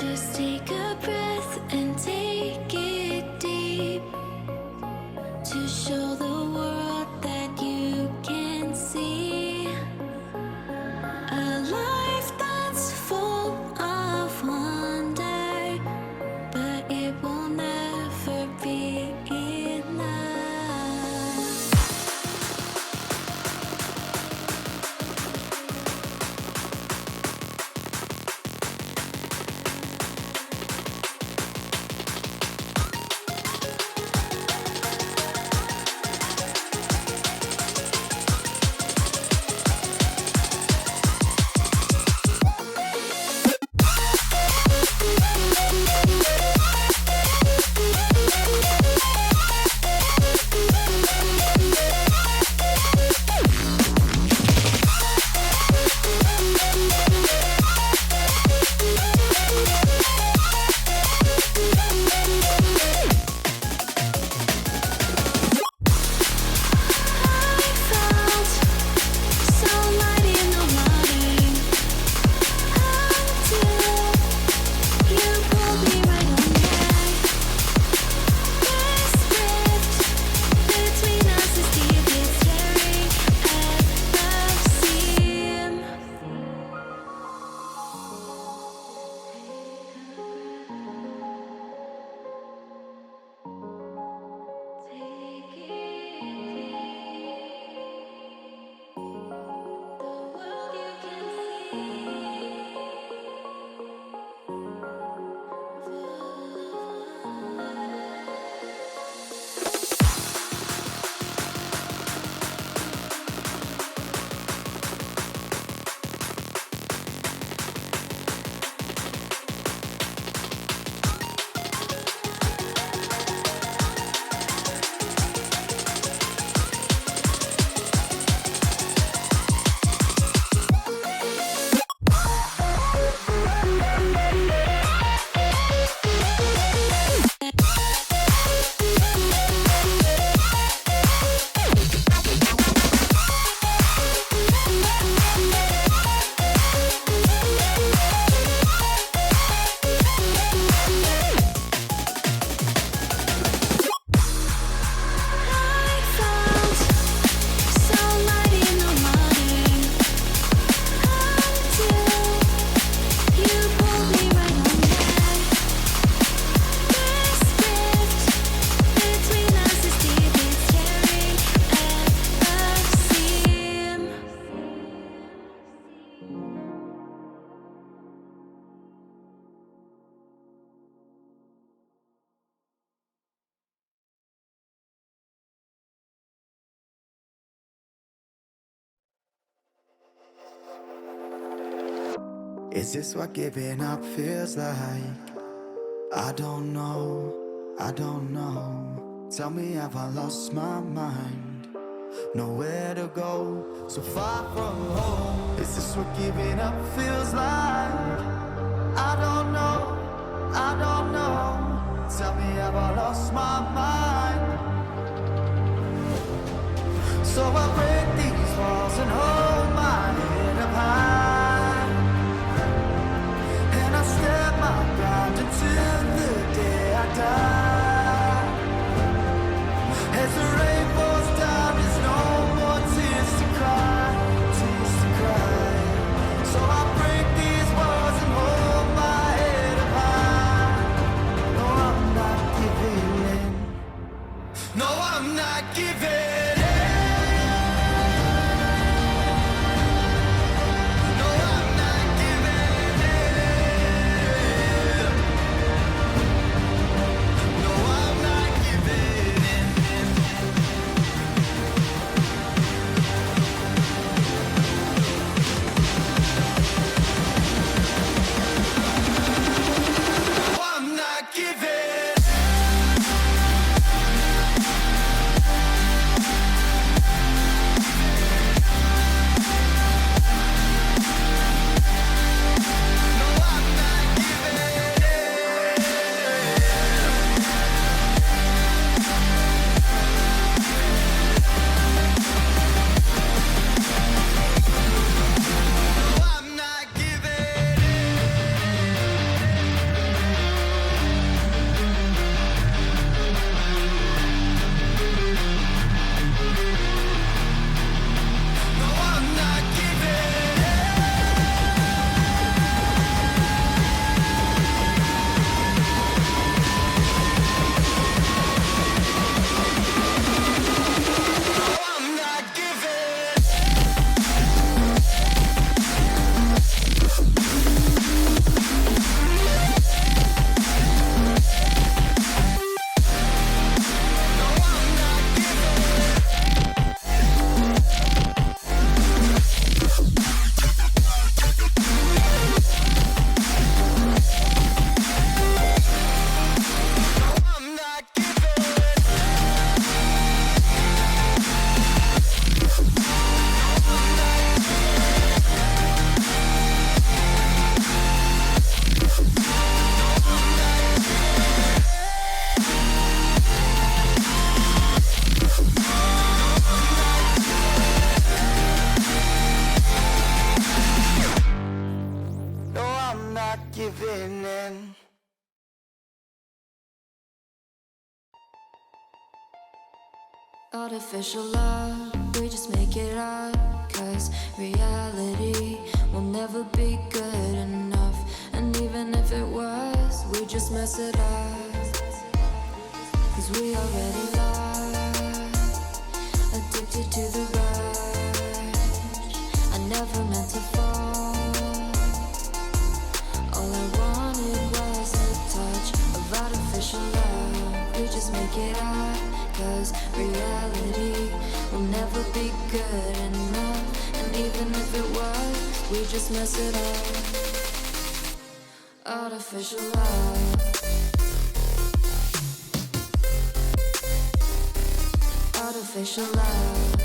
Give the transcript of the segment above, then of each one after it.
Just take a breath and take it deep to show the world that you can see a life that's full of wonder, but it will never be enough. Is this what giving up feels like? I don't know, I don't know. Tell me, have I lost my mind? Nowhere to go, so far from home. Is this what giving up feels like? I don't know, I don't know. Tell me, have I lost my mind? So I break these walls and hold my head up high, and I step my ground until the day I die. As the rain falls down, there's no more tears to cry, tears to cry. So I break these walls and hold my head up high. No, I'm not giving in. No, I'm not giving in. Artificial love, we just make it up. Cause reality will never be good enough. And even if it was, we just mess it up. Cause we already lost, addicted to the rush. I never meant to fall. All I wanted was a touch of artificial love. We just make it up. Cause reality will never be good enough. And even if it was, we just mess it up. Artificial love. Artificial love.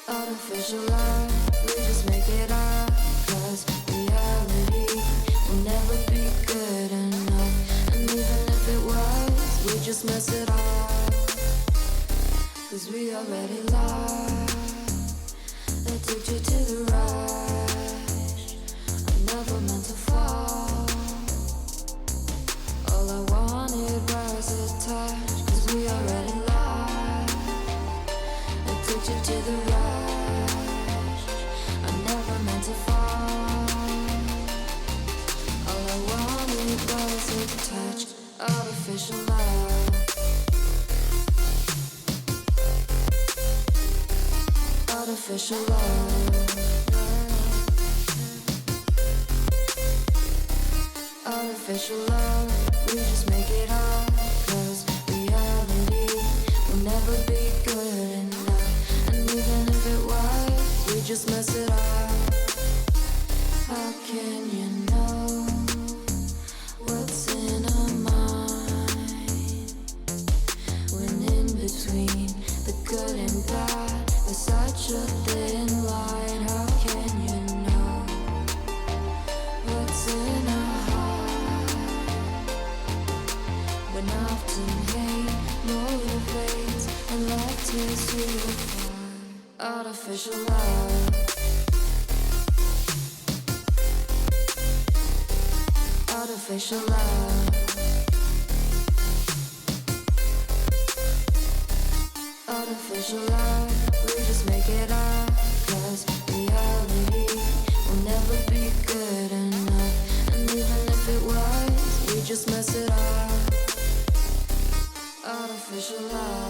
Artificial love. We just make it up. Cause reality will never be good enough. And even if it was, we just mess it up. Cause we already lost, addicted to the rush. I never meant to fall. All I wanted was a touch. Cause we already lost, addicted to the rush. I never meant to fall. All I wanted was a touch. Artificial love. Artificial love. Artificial love. We just make it up. Cause reality will never be good enough. And even if it was, we just mess it up. How can you know what's in our mind? When in between the good and bad, there's such a thin line. How can you know what's in our heart? When often hate motivates and love tears you apart. Artificial love. Artificial love. Artificial love. We just make it up. Cause reality will never be good enough. And even if it was, we just mess it up. Artificial love.